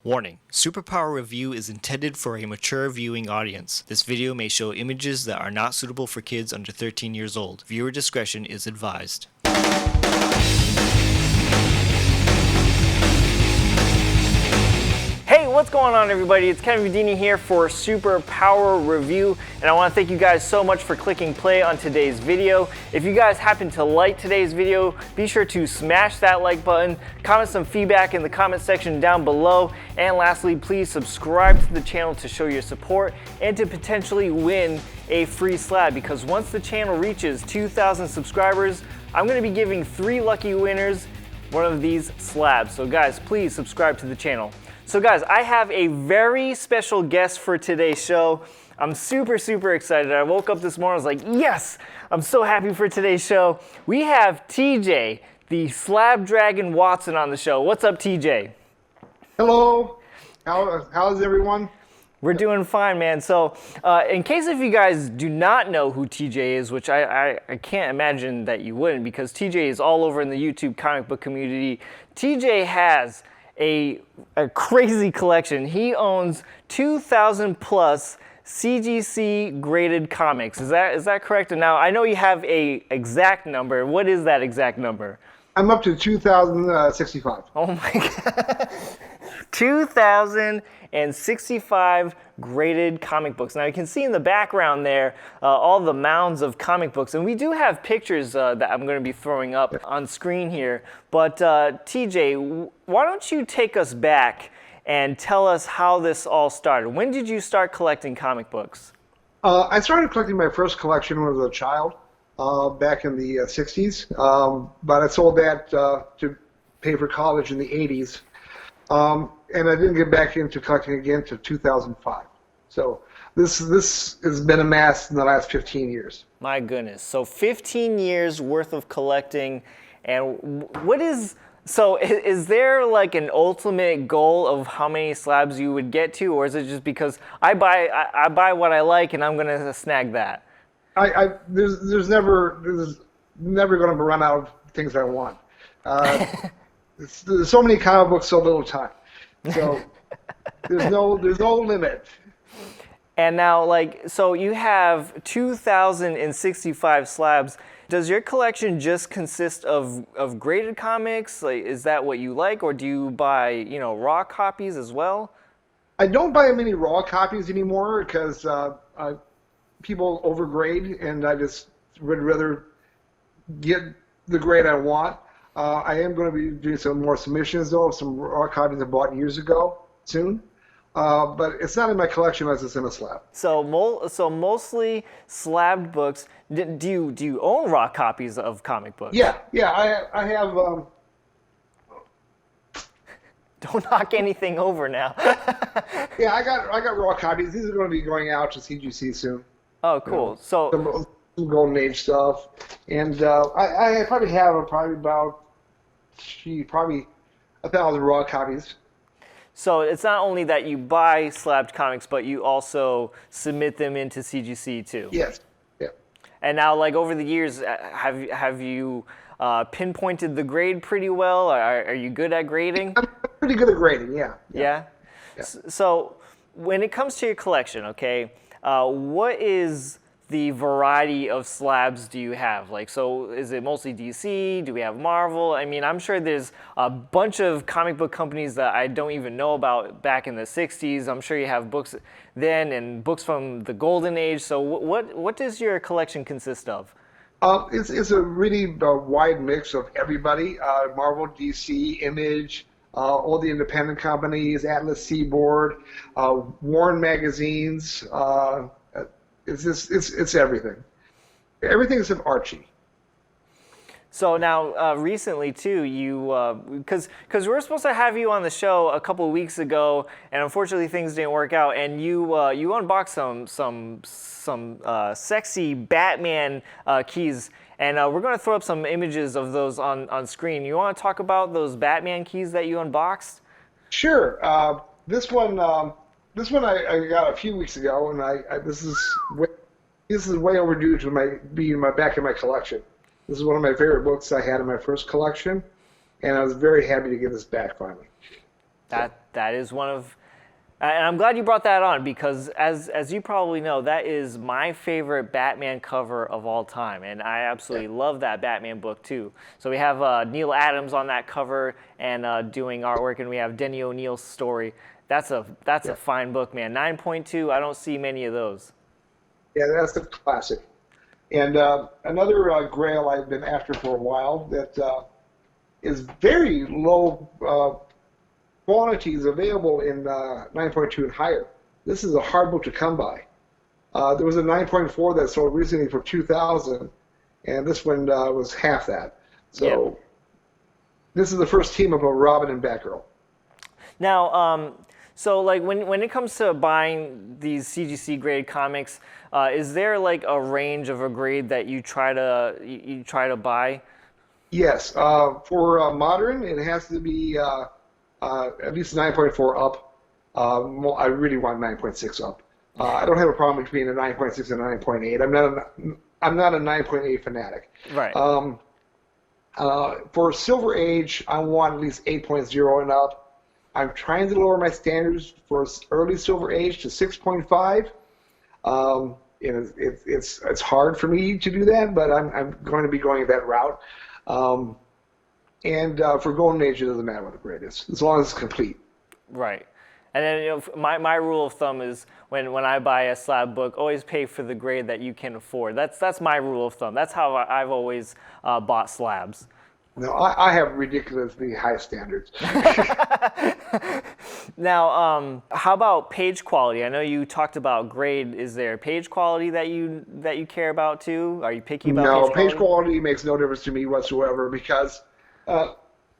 Warning: Superpower Review is intended for a mature viewing audience. This video may show images that are not suitable for kids under 13 years old. Viewer discretion is advised. Hey, what's going on everybody? It's Kevin Vedini here for Superpower Review, and I want to thank you guys so much for clicking play on today's video. If you guys happen to like today's video, be sure to smash that like button, comment some feedback in the comment section down below, and lastly, please subscribe to the channel to show your support and to potentially win a free slab, because once the channel reaches 2,000 subscribers, I'm going to be giving 3 lucky winners one of these slabs. So guys, please subscribe to the channel. So guys, I have a very special guest for today's show. I'm super excited. I woke up this morning, I was like, yes, I'm so happy for today's show. We have TJ, the Slab Dragon Watson on the show. What's up, TJ? Hello, how's everyone? We're doing fine, man. So in case if you guys do not know who TJ is, which I can't imagine that you wouldn't, because TJ is all over in the YouTube comic book community. TJ has a crazy collection. He owns 2,000 plus CGC graded comics. Is that correct? And now I know you have a exact number. What is that exact number? I'm up to 2,065. Oh my God. 2,065 graded comic books. Now you can see in the background there all the mounds of comic books, and we do have pictures that I'm going to be throwing up on screen here. But TJ, why don't you take us back and tell us how this all started? When did you start collecting comic books? I started collecting my first collection when I was a child, back in the 60s, but I sold that to pay for college in the 80s. And I didn't get back into collecting again until 2005. So this has been amassed in the last 15 years. My goodness. So 15 years worth of collecting. And is there like an ultimate goal of how many slabs you would get to, or is it just because I buy what I like and I'm going to snag that? There's never going to run out of things I want. There's so many comic books, so little time. So there's no limit. And now, so you have 2,065 slabs. Does your collection just consist of graded comics? Like, is that what you like, or do you buy raw copies as well? I don't buy many raw copies anymore because people overgrade, and I just would rather get the grade I want. I am going to be doing some more submissions, though, of some raw copies I bought years ago, soon. But it's not in my collection unless it's in a slab. So mostly slabbed books. Do you own raw copies of comic books? Yeah, I have. Don't knock anything over now. Yeah, I got raw copies. These are going to be going out to CGC soon. Oh, cool. So some Golden Age stuff, and I probably have about 1,000 raw copies. So it's not only that you buy slabbed comics, but you also submit them into CGC too. Yes. Yeah. And now, over the years, have you pinpointed the grade pretty well? Are you good at grading? I'm pretty good at grading. Yeah. Yeah. So when it comes to your collection, okay, what is the variety of slabs do you have? So is it mostly DC? Do we have Marvel? I mean, I'm sure there's a bunch of comic book companies that I don't even know about back in the 60s. I'm sure you have books then and books from the Golden Age. So what does your collection consist of? It's a really wide mix of everybody. Marvel, DC, Image, all the independent companies, Atlas Seaboard, Warren magazines, It's everything. Everything except Archie. So now, recently too, you because we were supposed to have you on the show a couple of weeks ago, and unfortunately things didn't work out. And you unboxed some sexy Batman keys, and we're going to throw up some images of those on screen. You want to talk about those Batman keys that you unboxed? Sure. This one I got a few weeks ago, and this is way overdue to be back in my collection. This is one of my favorite books I had in my first collection, and I was very happy to get this back finally. That That is one of, and I'm glad you brought that on, because as you probably know, that is my favorite Batman cover of all time, and I absolutely love that Batman book too. So we have Neil Adams on that cover and doing artwork, and we have Denny O'Neil's story. That's a fine book, man. 9.2. I don't see many of those. Yeah, that's a classic. And another grail I've been after for a while that is very low quantities available in 9.2 and higher. This is a hard book to come by. There was a 9.4 that sold recently for $2,000, and this one was half that. So this is the first team of a Robin and Batgirl. Now, so like when it comes to buying these CGC graded comics, is there like a range of a grade that you try to buy? Yes, for modern, it has to be at least 9.4 up. I really want 9.6 up. I don't have a problem between a 9.6 and a 9.8. I'm not a 9.8 fanatic. Right. For Silver Age, I want at least 8.0 and up. I'm trying to lower my standards for early Silver Age to 6.5. It's hard for me to do that, but I'm going to be going that route. And for Golden Age, it doesn't matter what the grade is, as long as it's complete. Right. And then my rule of thumb is when I buy a slab book, always pay for the grade that you can afford. That's my rule of thumb. That's how I've always bought slabs. No, I have ridiculously high standards. Now, how about page quality? I know you talked about grade. Is there page quality that you care about too? Are you picky about No, page quality? page quality makes no difference to me whatsoever because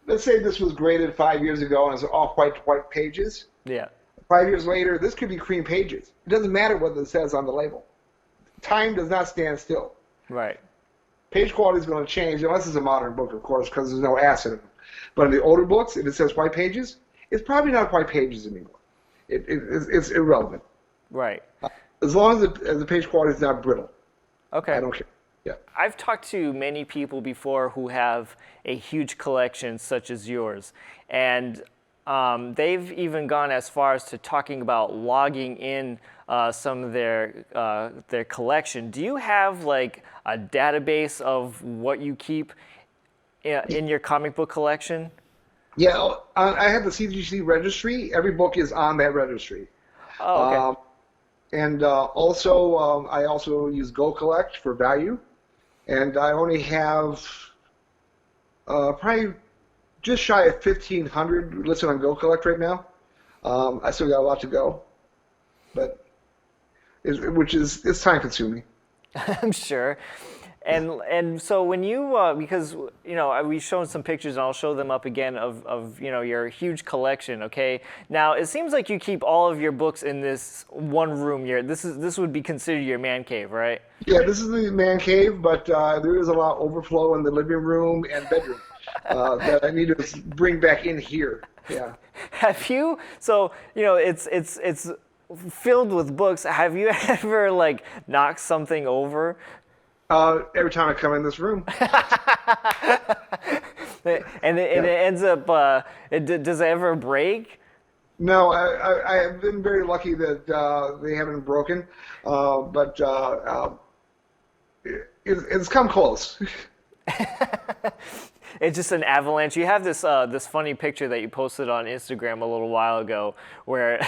let's say this was graded 5 years ago and it's all white pages. Yeah. 5 years later, this could be cream pages. It doesn't matter what it says on the label. Time does not stand still. Right. Page quality is going to change, unless it's a modern book, of course, because there's no acid in them. But in the older books, if it says white pages, it's probably not white pages anymore. It's irrelevant. Right. As long as the page quality is not brittle. Okay. I don't care. Yeah. I've talked to many people before who have a huge collection such as yours, and they've even gone as far as to talking about logging in some of their collection. Do you have like a database of what you keep in your comic book collection? Yeah, I have the CGC registry. Every book is on that registry. Oh, okay. And also, I also use Go Collect for value. And I only have probably just shy of 1,500 listed on Go Collect right now. I still got a lot to go, but it's time consuming. I'm sure. And so when you because we've shown some pictures and I'll show them up again of your huge collection. Okay, now it seems like you keep all of your books in this one room here. This would be considered your man cave, right? Yeah, this is the man cave, but there is a lot of overflow in the living room and bedroom that I need to bring back in here. Yeah. Have you? So it's filled with books. Have you ever like knocked something over? Every time I come in this room. and it ends up, does it ever break? No, I have been very lucky that they haven't broken, but it's come close. It's just an avalanche. You have this funny picture that you posted on Instagram a little while ago, where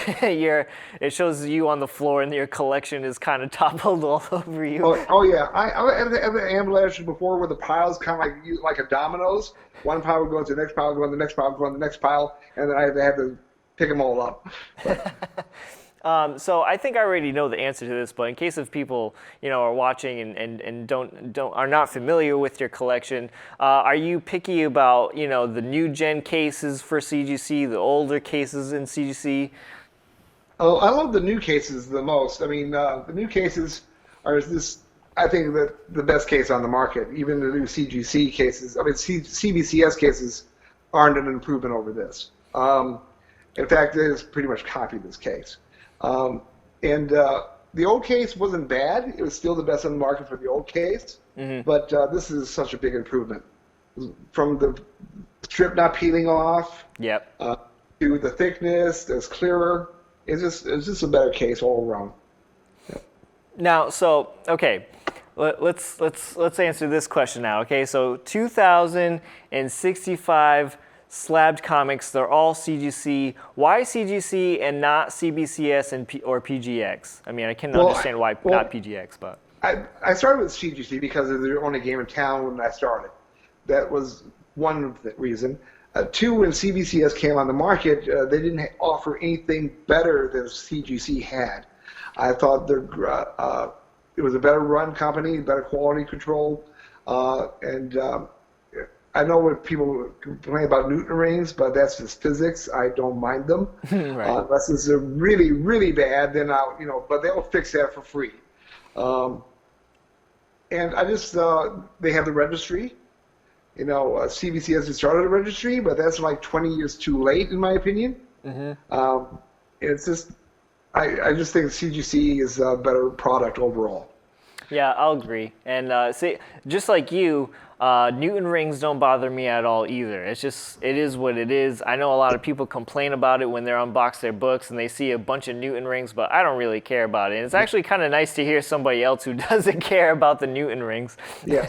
it shows you on the floor and your collection is kind of toppled all over you. Oh yeah, I have the avalanche before where the piles kind of like a dominoes. One pile would go into the next pile, go into the next pile, go into the next pile, and then I have to pick them all up. So I think I already know the answer to this, but in case of people are watching and are not familiar with your collection, are you picky about the new gen cases for CGC, the older cases in CGC? Oh, I love the new cases the most. I mean, the new cases are I think the best case on the market. Even the new CGC cases, I mean CBCS cases, aren't an improvement over this. In fact, it has pretty much copied this case. The old case wasn't bad. It was still the best on the market for the old case. Mm-hmm. But this is such a big improvement. From the strip not peeling off. Yep. to the thickness, it's clearer. It's just a better case all around. Now, so okay, let's answer this question now. Okay, so 2065 slabbed comics, they're all CGC. Why CGC and not CBCS or PGX? I mean, I can understand why not PGX, but I started with CGC because it was the only game in town when I started. That was one of the reason. Two, when CBCS came on the market, they didn't offer anything better than CGC had. I thought it was a better run company, better quality control, and I know what people complain about Newton rings, but that's just physics. I don't mind them. Right. Unless it's really, really bad, then but they'll fix that for free. And I just, they have the registry. CBC hasn't started a registry, but that's like 20 years too late, in my opinion. It's just, I just think CGC is a better product overall. Yeah, I'll agree. And see, just like you, Newton rings don't bother me at all either. It is what it is. I know a lot of people complain about it when they're unbox their books and they see a bunch of Newton rings, but I don't really care about it. And it's actually kind of nice to hear somebody else who doesn't care about the Newton rings. Yeah.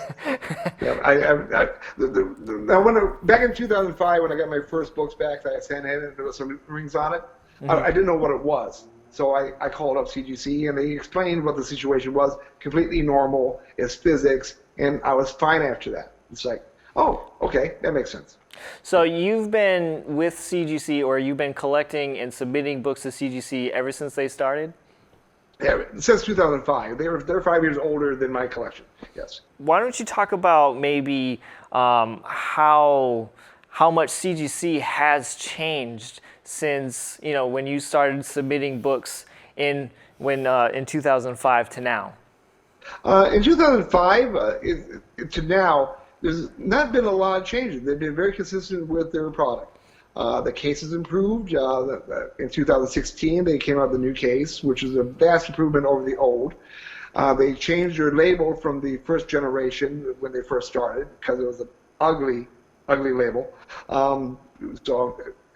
Back in 2005, when I got my first books back that I sent in, and there was some Newton rings on it, I didn't know what it was. So I called up CGC, and they explained what the situation was. Completely normal. It's physics. And I was fine after that. It's like, oh, okay, that makes sense. So you've been with CGC, or you've been collecting and submitting books to CGC ever since they started? Yeah, since 2005. They're 5 years older than my collection, yes. Why don't you talk about maybe how much CGC has changed since, when you started submitting books in 2005 to now? In 2005 to now, there's not been a lot of changes. They've been very consistent with their product. The case has improved. In 2016, they came out with a new case, which is a vast improvement over the old. They changed their label from the first generation when they first started because it was an ugly, ugly label. So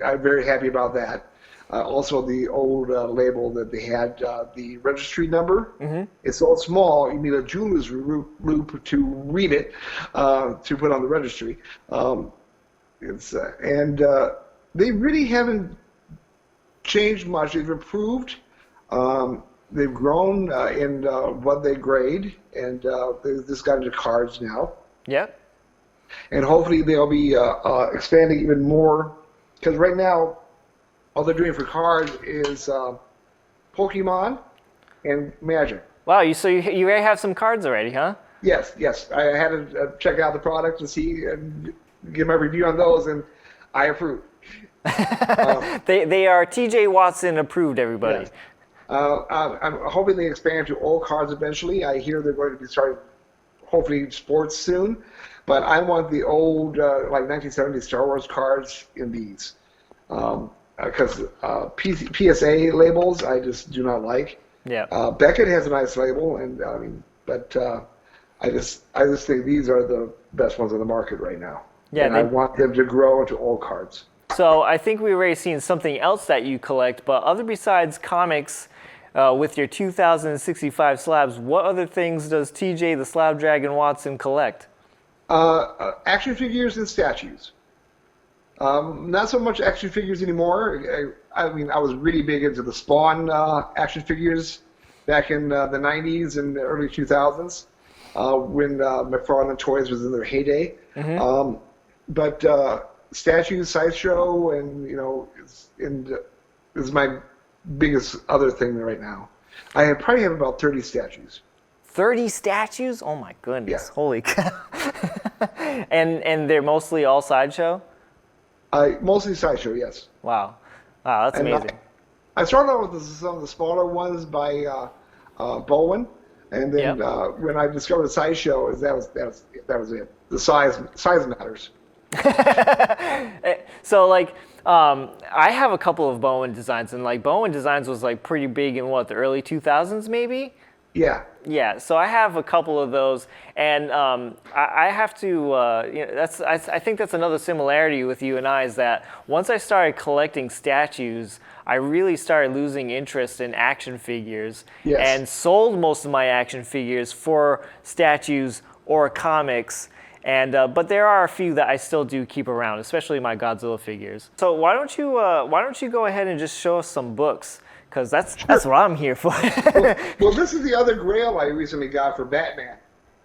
I'm very happy about that. Also, the old label that they had, the registry number, it's so small, you need a jeweler's loop to read it, to put on the registry. They really haven't changed much. They've improved. They've grown in what they grade, and they've just got into cards now. Yep. And hopefully they'll be expanding even more, because right now, all they're doing for cards is Pokemon and Magic. Wow, so you already have some cards already, huh? Yes. I had to check out the product to see and give my review on those, and I approve. They are TJ Watson approved, everybody. Yes. I'm hoping they expand to all cards eventually. I hear they're going to be starting, hopefully, sports soon. But I want the old, like 1970s Star Wars cards in these. Because PSA labels I just do not like. Yeah. Beckett has a nice label, and I just think these are the best ones on the market right now. Yeah. And I want them to grow into all cards. So I think we've already seen something else that you collect, but other besides comics, with your 2065 slabs, what other things does TJ the Slab Dragon Watson collect? Action figures and statues. Not so much action figures anymore. I was really big into the Spawn action figures back in the 90s and the early 2000s when McFarlane Toys was in their heyday. But statues, sideshow, and is my biggest other thing right now. I probably have about 30 statues. 30 statues? Oh my goodness! Yeah. Holy cow! And they're mostly all sideshow. Mostly sideshow, yes. Wow, that's amazing. I started out with some of the smaller ones by Bowen, and then when I discovered sideshow, that was it. The size matters. So I have a couple of Bowen designs, and Bowen designs was pretty big in the early 2000s maybe. Yeah. Yeah, so I have a couple of those, and I have to. I think that's another similarity with you and I is that once I started collecting statues, I really started losing interest in action figures, Yes. and sold most of my action figures for statues or comics. And but there are a few that I still do keep around, especially my Godzilla figures. So why don't you go ahead and just show us some books? Because that's what I'm here for. Well, this is the other Grail I recently got for Batman.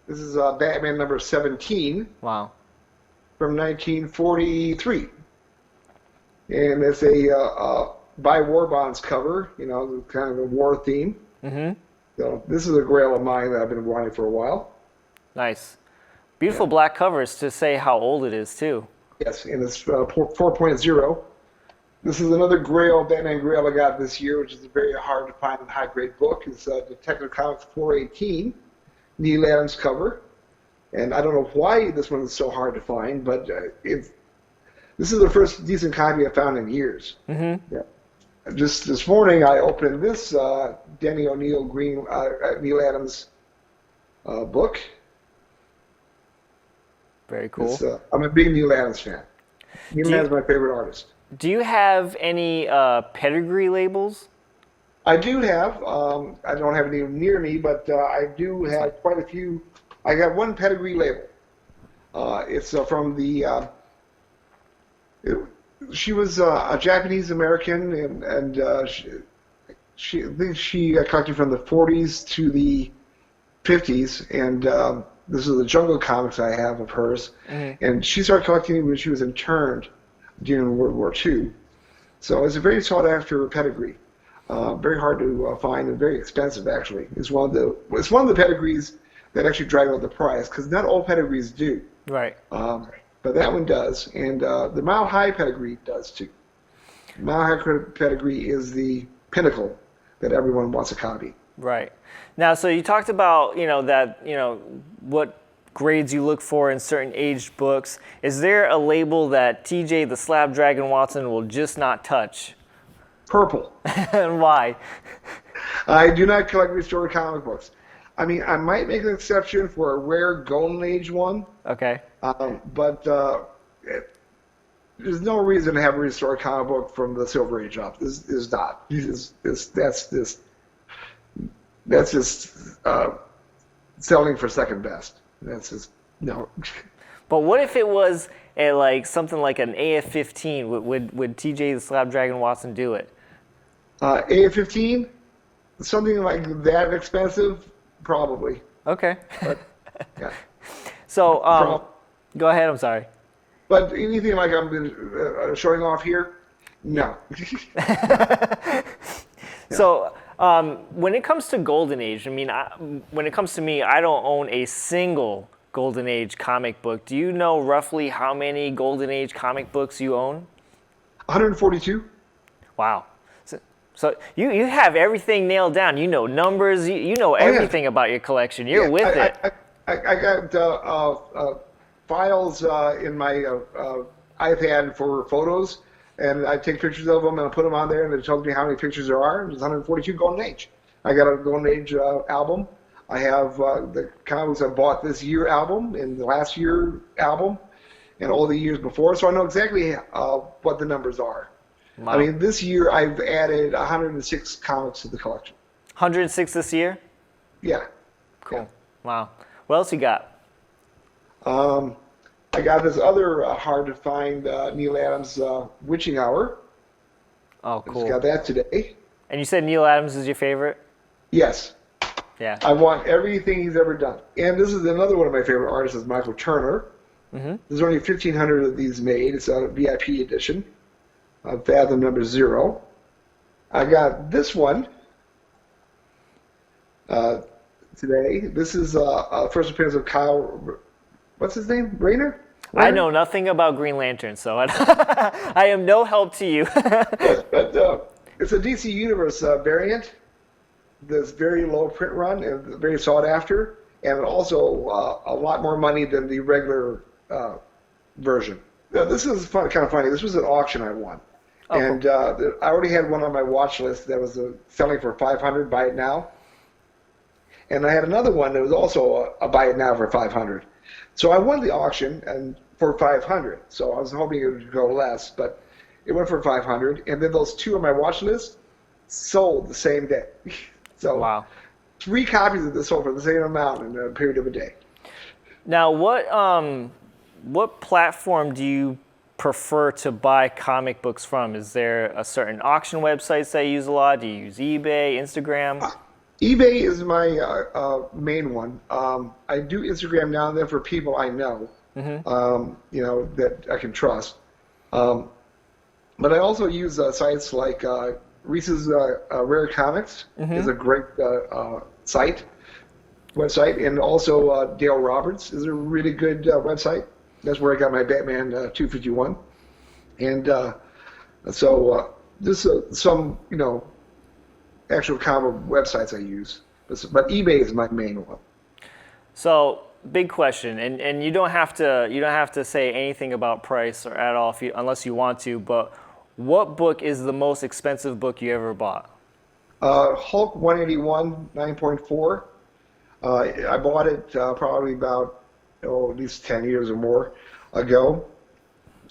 This is Batman number 17 Wow. from 1943, and it's a by War Bonds cover. You know, kind of a war theme. Mm-hmm. So this is a Grail of mine that I've been wanting for a while. Nice. Beautiful black covers to say how old it is too. Yes, and it's 4.0. This is another Grail, Batman Grail I got this year, which is a very hard to find and high grade book. It's Detective Comics 418, Neal Adams cover. And I don't know why this one is so hard to find, but this is the first decent copy I've found in years. Mm-hmm. Yeah. Just this morning, I opened this Denny O'Neil Neal Adams book. Very cool. I'm a big Neal Adams fan. Neal Adams is my favorite artist. Do you have any pedigree labels? I do have. I don't have any near me, but I do have quite a few. I got one pedigree label. It's from the. She was a Japanese American, and I think she collected from the 40s to the 50s, and this is the Jungle comics I have of hers. Mm-hmm. And she started collecting when she was interned during World War II. So it's a very sought after pedigree. Very hard to find and very expensive actually. It's one of the pedigrees that actually drive out the price because not all pedigrees do. Right. But that one does, and the Mile High pedigree does too. Mile High pedigree is the pinnacle that everyone wants a copy. Right. Now, so you talked about what grades you look for in certain aged books. Is there a label that TJ the Slab Dragon Watson will just not touch? Purple. And why? I do not collect restored comic books. I mean, I might make an exception for a rare Golden Age one. Okay. But there's no reason to have a restored comic book from the Silver Age up. This is not. That's just selling for second best. That's just no. But what if it was something like an AF-15? Would TJ the Slab Dragon Watson do it? AF-15, something like that expensive, probably. Okay. But, yeah. So go ahead. I'm sorry. But anything like I'm showing off here, no. So when it comes to Golden Age, I mean, when it comes to me, I don't own a single Golden Age comic book. Do you know roughly how many Golden Age comic books you own? 142. Wow. So you have everything nailed down. You know numbers. You know everything about your collection. You're with it. I got files in my iPad for photos, and I take pictures of them and I put them on there, and it tells me how many pictures there are. There's 142 Golden Age. I got a Golden Age album. I have the comics I bought this year album and the last year album and all the years before, so I know exactly what the numbers are. Wow. I mean, this year I've added 106 comics to the collection. 106 this year? Yeah. Cool. Yeah. Wow. What else you got? I got this other hard-to-find Neal Adams Witching Hour. Oh, cool. I just got that today. And you said Neal Adams is your favorite? Yes. Yeah. I want everything he's ever done. And this is another one of my favorite artists, is Michael Turner. Mm-hmm. There's only 1,500 of these made. It's a VIP edition of Fathom number 0. I got this one today. This is first appearance of Kyle, what's his name? Rayner? I know nothing about Green Lantern, so I am no help to you. but it's a DC Universe variant. That's very low print run and very sought after, and also a lot more money than the regular version. Now, this is kind of funny. This was an auction I won. Oh, and I already had one on my watch list that was selling for $500. Buy it now. and I had another one that was also a buy it now for 500. So I won the auction and for 500. So I was hoping it would go less, but it went for 500. And then those two on my watch list sold the same day. So wow. 3 copies of this sold for the same amount in a period of a day. Now, what platform do you prefer to buy comic books from? Is there a certain auction websites that you use a lot? Do you use eBay, Instagram? eBay is my main one. I do Instagram now and then for people I know, that I can trust. But I also use sites like Reese's Rare Comics is a great website, and also Dale Roberts is a really good website. That's where I got my Batman 251, and so this some actual comic websites I use, but eBay is my main one. So big question, and you don't have to say anything about price or at all unless you want to. But what book is the most expensive book you ever bought? Hulk 181 9.4. I bought it probably about at least 10 years or more ago.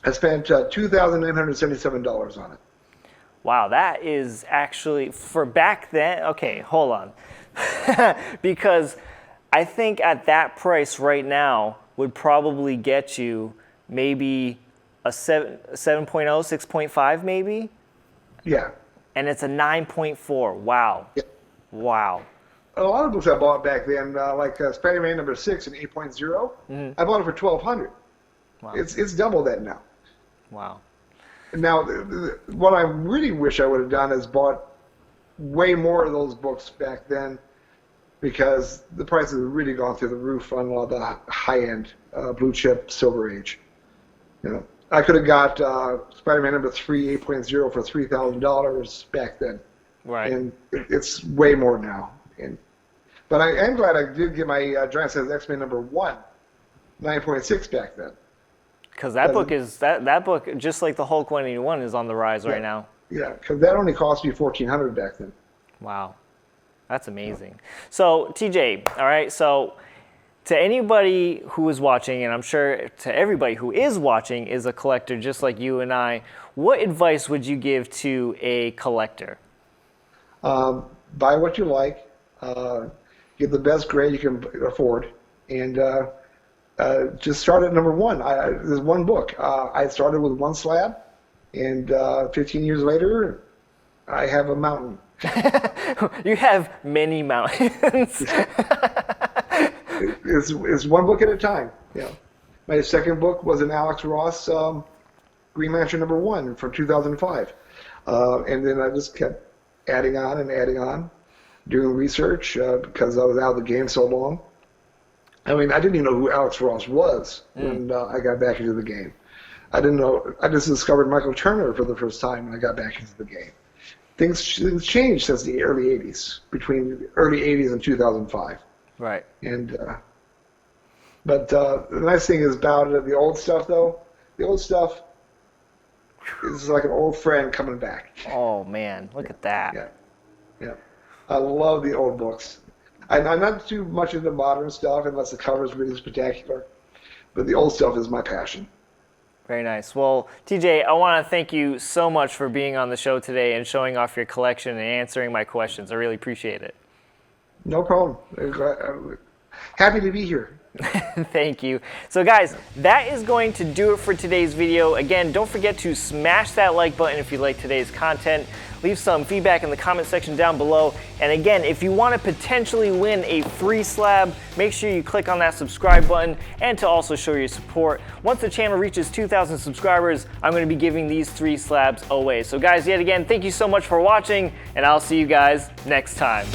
I spent $2,977 on it. Wow, that is actually, for back then, okay, hold on. Because I think at that price right now would probably get you maybe a 7.0, 6.5 maybe? Yeah. And it's a 9.4, wow. Yeah. Wow. A lot of books I bought back then, like Spider-Man number 6 and 8.0, I bought it for $1,200. Wow. It's double that now. Wow. Now, what I really wish I would have done is bought way more of those books back then, because the prices have really gone through the roof on all the high-end blue chip Silver Age. I could have got Spider-Man number 3 8.0 for $3,000 back then. Right. And it's way more now. But I am glad I did get my Giant Size X-Men number 1 9.6 back then. Because that book is that book, just like the Hulk 181, is on the rise right now. Yeah, because that only cost me $1,400 back then. Wow, that's amazing. So TJ, all right. So to anybody who is watching, and I'm sure to everybody who is watching is a collector just like you and I, what advice would you give to a collector? Buy what you like. Get the best grade you can afford, and just start at number 1. There's one book. I started with 1 slab, and 15 years later, I have a mountain. You have many mountains. It's one book at a time. Yeah. My second book was an Alex Ross Green Lantern number 1 from 2005, and then I just kept adding on, doing research because I was out of the game so long. I mean, I didn't even know who Alex Ross was when I got back into the game. I didn't know. I just discovered Michael Turner for the first time when I got back into the game. Things changed since the early 80s, between the early 80s and 2005. Right. And but the nice thing is about the old stuff, though. The old stuff is like an old friend coming back. Oh man, look at that. Yeah. I love the old books. I'm not too much into modern stuff unless the cover is really spectacular, but the old stuff is my passion. Very nice. Well, TJ, I want to thank you so much for being on the show today and showing off your collection and answering my questions. I really appreciate it. No problem. I'm happy to be here. Thank you. So guys, that is going to do it for today's video. Again, don't forget to smash that like button if you like today's content. Leave some feedback in the comment section down below. And again, if you want to potentially win a free slab, make sure you click on that subscribe button, and to also show your support. Once the channel reaches 2,000 subscribers, I'm going to be giving these 3 slabs away. So guys, yet again, thank you so much for watching, and I'll see you guys next time.